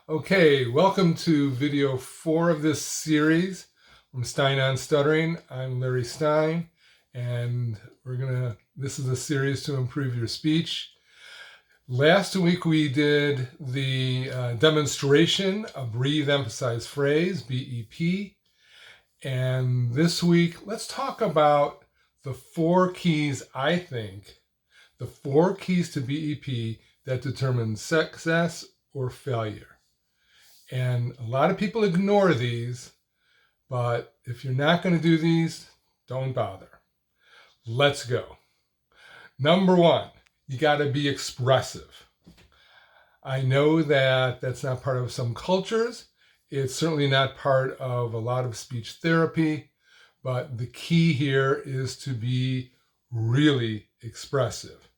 Okay, welcome to video 4 of this series from Stein on Stuttering. I'm Larry Stein, and this is a series to improve your speech. Last week we did the demonstration of breathe, emphasize, phrase, BEP. And this week, let's talk about the 4 keys, the 4 keys to BEP that determine success or failure. And a lot of people ignore these, but if you're not going to do these, don't bother. Let's go. Number 1, you got to be expressive. I know that that's not part of some cultures. It's certainly not part of a lot of speech therapy, but the key here is to be really expressive.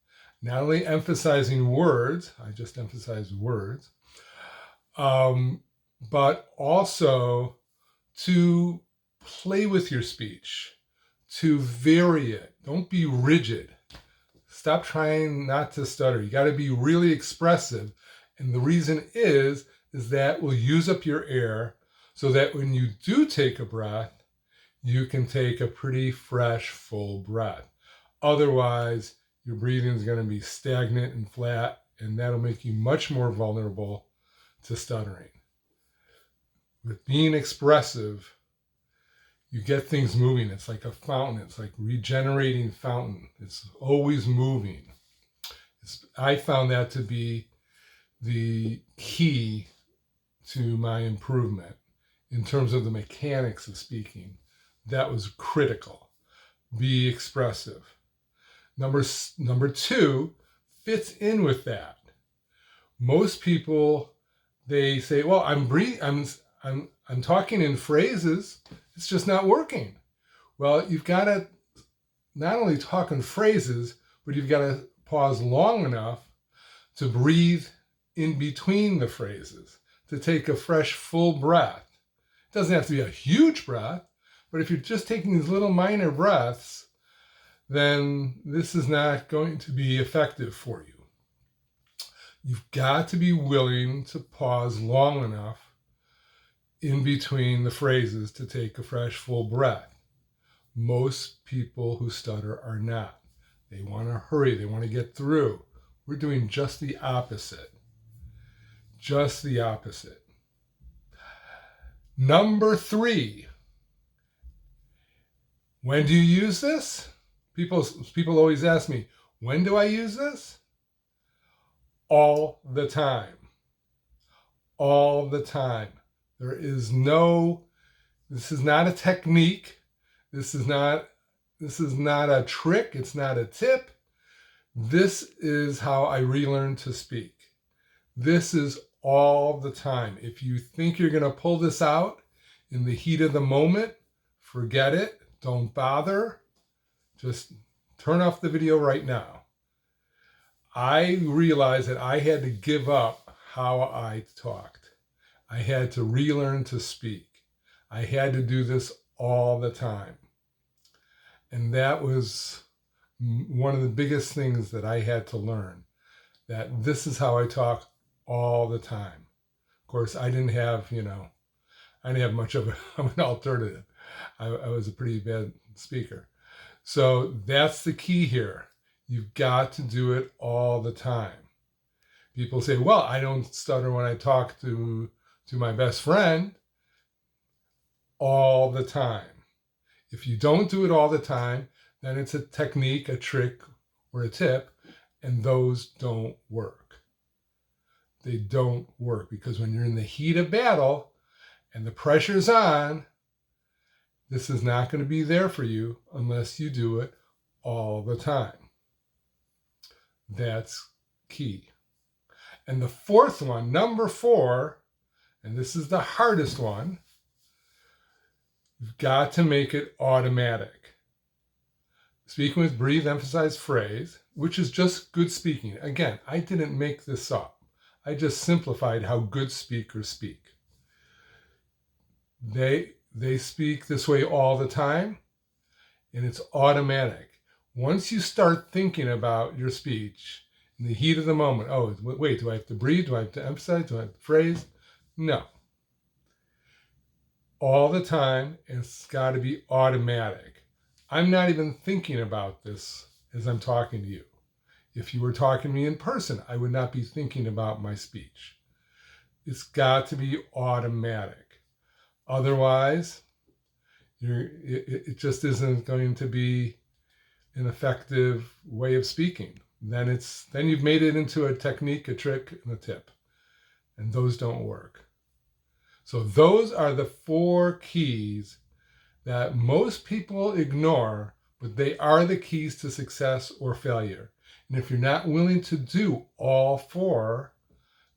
Not only emphasizing words, I just emphasized words, but also to play with your speech, to vary it. Don't be rigid. Stop trying not to stutter. You got to be really expressive. And the reason is that will use up your air so that when you do take a breath, you can take a pretty fresh, full breath. Otherwise, your breathing is going to be stagnant and flat, and that'll make you much more vulnerable to stuttering. With being expressive, you get things moving. It's like a fountain. It's like regenerating fountain. It's always moving. I found that to be the key to my improvement in terms of the mechanics of speaking. That was critical. Be expressive. Number 2 fits in with that. Most people, they say, well, I'm talking in phrases. It's just not working. Well, you've got to not only talk in phrases, but you've got to pause long enough to breathe in between the phrases, to take a fresh, full breath. It doesn't have to be a huge breath, but if you're just taking these little minor breaths, then this is not going to be effective for you. You've got to be willing to pause long enough in between the phrases to take a fresh, full breath. Most people who stutter are not. They want to hurry. They want to get through. We're doing just the opposite. Just the opposite. Number 3. When do you use this? People always ask me, when do I use this? All the time. All the time. This is not a technique. This is not a trick. It's not a tip. This is how I relearn to speak. This is all the time. If you think you're going to pull this out in the heat of the moment, forget it. Don't bother. Just turn off the video right now. I realized that I had to give up how I talked. I had to relearn to speak. I had to do this all the time. And that was one of the biggest things that I had to learn, that this is how I talk all the time. Of course, I didn't have much of an alternative. I was a pretty bad speaker. So that's the key here. You've got to do it all the time. People say, well, I don't stutter when I talk to my best friend. All the time. If you don't do it all the time, then it's a technique, a trick, or a tip, and those don't work. They don't work because when you're in the heat of battle and the pressure's on, this is not going to be there for you unless you do it all the time. That's key. And the 4th one, number 4, and this is the hardest one, you've got to make it automatic. Speaking with breathe, emphasize, phrase, which is just good speaking. Again, I didn't make this up. I just simplified how good speakers speak. They speak this way all the time, and it's automatic. Once you start thinking about your speech in the heat of the moment, oh, wait, do I have to breathe? Do I have to emphasize? Do I have to phrase? No. All the time, it's got to be automatic. I'm not even thinking about this as I'm talking to you. If you were talking to me in person, I would not be thinking about my speech. It's got to be automatic. Otherwise, it just isn't going to be an effective way of speaking. Then you've made it into a technique, a trick, and a tip. And those don't work. So those are the 4 keys that most people ignore, but they are the keys to success or failure. And if you're not willing to do all 4,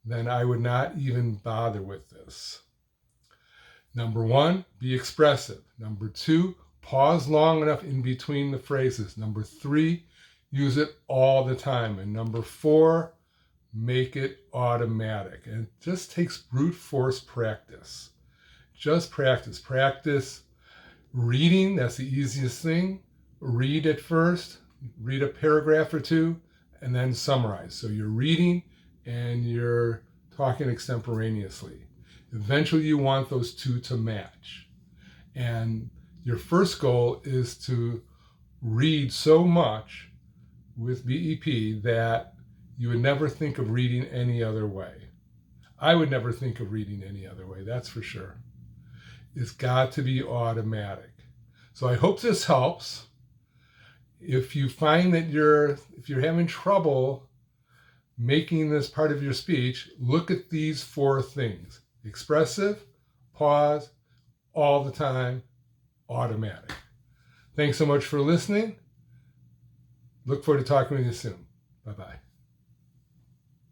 then I would not even bother with this. Number 1, be expressive. Number 2, pause long enough in between the phrases. Number 3, use it all the time. And number 4, make it automatic. And it just takes brute force practice. Just practice. Practice reading. That's the easiest thing. Read at first. Read a paragraph or 2 and then summarize. So you're reading and you're talking extemporaneously. Eventually you want those 2 to match. And your first goal is to read so much with BEP that you would never think of reading any other way. I would never think of reading any other way, that's for sure. It's got to be automatic. So I hope this helps. If you find that if you're having trouble making this part of your speech, look at these 4 things. Expressive, pause, all the time, automatic. Thanks so much for listening. Look forward to talking with you soon. Bye-bye.